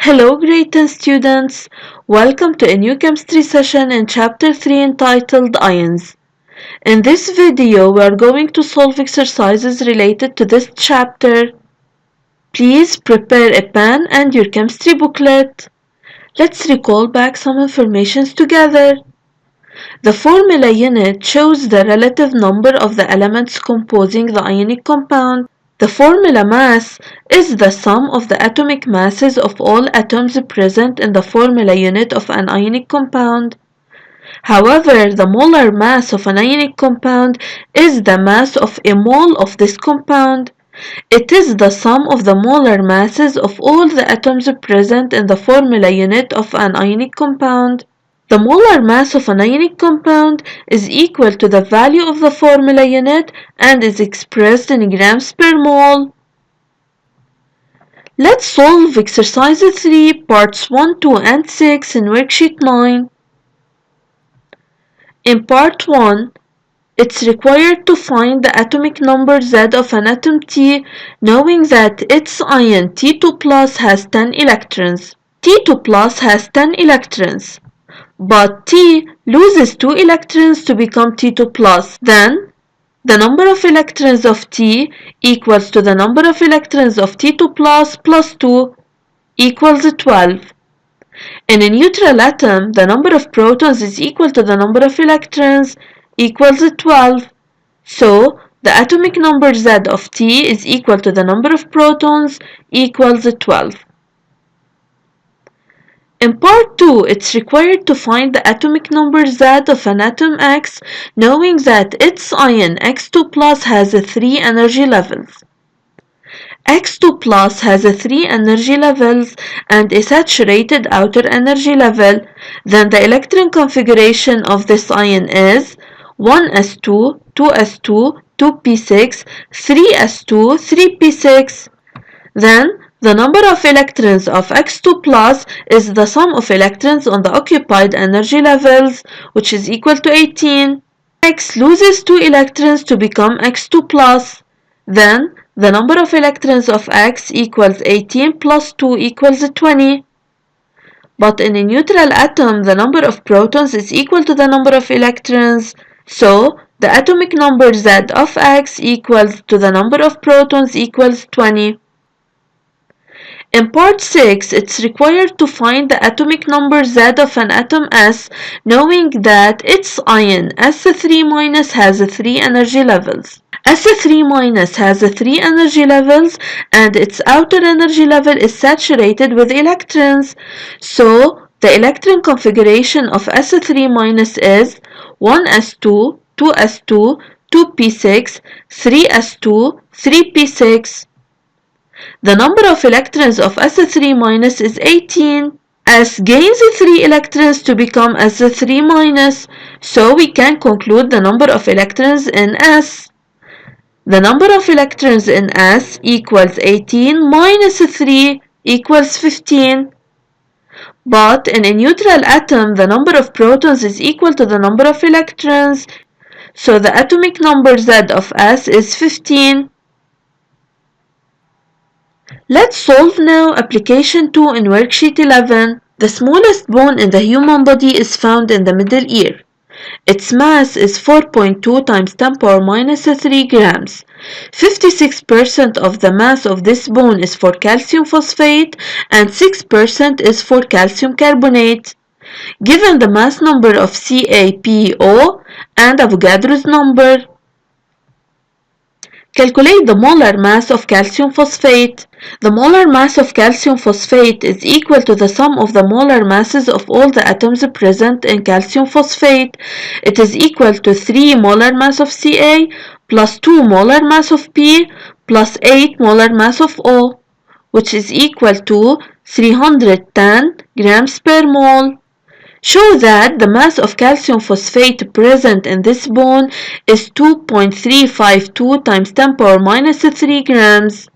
Hello grade 10 students, welcome to a new chemistry session in chapter 3 entitled Ions. In this video we are going to solve exercises related to this chapter. Please prepare a pen and your chemistry booklet. Let's recall back some information together. The formula unit shows the relative number of the elements composing the ionic compound. The formula mass is the sum of the atomic masses of all atoms present in the formula unit of an ionic compound. However, the molar mass of an ionic compound is the mass of a mole of this compound. It is the sum of the molar masses of all the atoms present in the formula unit of an ionic compound. The molar mass of an ionic compound is equal to the value of the formula unit and is expressed in grams per mole. Let's solve exercise 3, parts 1, 2, and 6 in worksheet 9. In part 1, it's required to find the atomic number Z of an atom T, knowing that its ion T2 plus has 10 electrons. T2 plus has 10 electrons. But T loses 2 electrons to become T2 plus. Then, the number of electrons of T equals to the number of electrons of T2 plus 2 equals 12. In a neutral atom, the number of protons is equal to the number of electrons equals 12. So, the atomic number Z of T is equal to the number of protons equals 12. In part 2, it's required to find the atomic number Z of an atom X, knowing that its ion X2 plus has 3 energy levels. X2 plus has 3 energy levels and a saturated outer energy level. Then the electron configuration of this ion is 1s2, 2s2, 2p6, 3s2, 3p6. Then the number of electrons of X2 plus is the sum of electrons on the occupied energy levels, which is equal to 18. X loses 2 electrons to become X2 plus. Then the number of electrons of X equals 18 plus 2 equals 20. But in a neutral atom, the number of protons is equal to the number of electrons, so the atomic number Z of X equals to the number of protons equals 20. In part 6, it's required to find the atomic number Z of an atom S, knowing that its ion S3- has 3 energy levels. S3- has 3 energy levels and its outer energy level is saturated with electrons. So, the electron configuration of S3- is 1s2, 2s2, 2p6, 3s2, 3p6. The number of electrons of S3- is 18. S gains 3 electrons to become S3-, so we can conclude the number of electrons in S. The number of electrons in S equals 18 minus 3 equals 15. But in a neutral atom, the number of protons is equal to the number of electrons, so the atomic number Z of S is 15. Let's solve now application 2 in worksheet 11. The smallest bone in the human body is found in the middle ear. Its mass is 4.2 times 10 power minus 3 grams. 56% of the mass of this bone is for calcium phosphate and 6% is for calcium carbonate. Given the mass number of CaPO and Avogadro's number, calculate the molar mass of calcium phosphate. The molar mass of calcium phosphate is equal to the sum of the molar masses of all the atoms present in calcium phosphate. It is equal to 3 molar mass of Ca plus 2 molar mass of P plus 8 molar mass of O, which is equal to 310 grams per mole. Show that the mass of calcium phosphate present in this bone is 2.352 times 10 power minus 3 grams.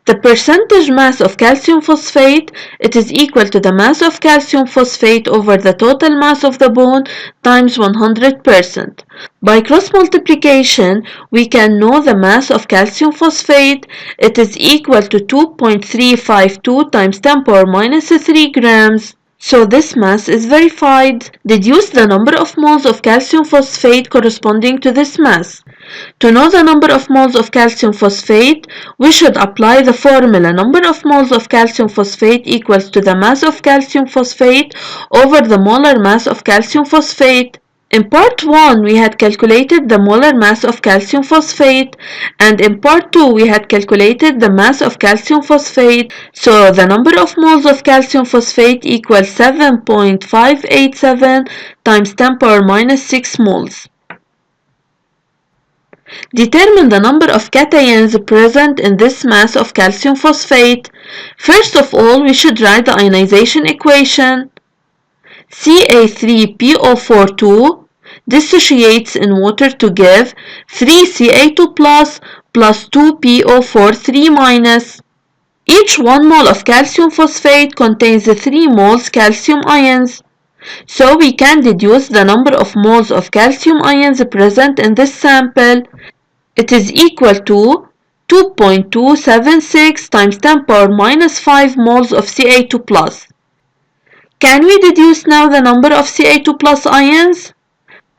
The percentage mass of calcium phosphate, it is equal to the mass of calcium phosphate over the total mass of the bone times 100%. By cross multiplication, we can know the mass of calcium phosphate. It is equal to 2.352 times 10 power minus 3 grams. So this mass is verified. Deduce the number of moles of calcium phosphate corresponding to this mass. To know the number of moles of calcium phosphate, we should apply the formula number of moles of calcium phosphate equals to the mass of calcium phosphate over the molar mass of calcium phosphate. In part 1 we had calculated the molar mass of calcium phosphate, and in part 2 we had calculated the mass of calcium phosphate, so the number of moles of calcium phosphate equals 7.587 times 10 power minus 6 moles. Determine the number of cations present in this mass of calcium phosphate. First of all, we should write the ionization equation. Ca3PO42 dissociates in water to give 3Ca2 plus 2PO43 minus. Each 1 mole of calcium phosphate contains 3 moles calcium ions. So we can deduce the number of moles of calcium ions present in this sample. It is equal to 2.276 times 10 power minus 5 moles of Ca2 plus. Can we deduce now the number of Ca2 plus ions?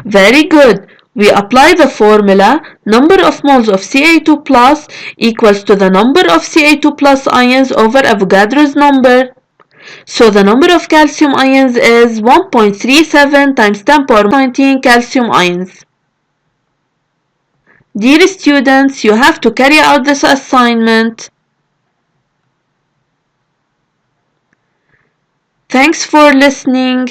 Very good. We apply the formula number of moles of Ca2 plus equals to the number of Ca2 plus ions over Avogadro's number. So the number of calcium ions is 1.37 times 10 power 19 calcium ions. Dear students, you have to carry out this assignment. Thanks for listening.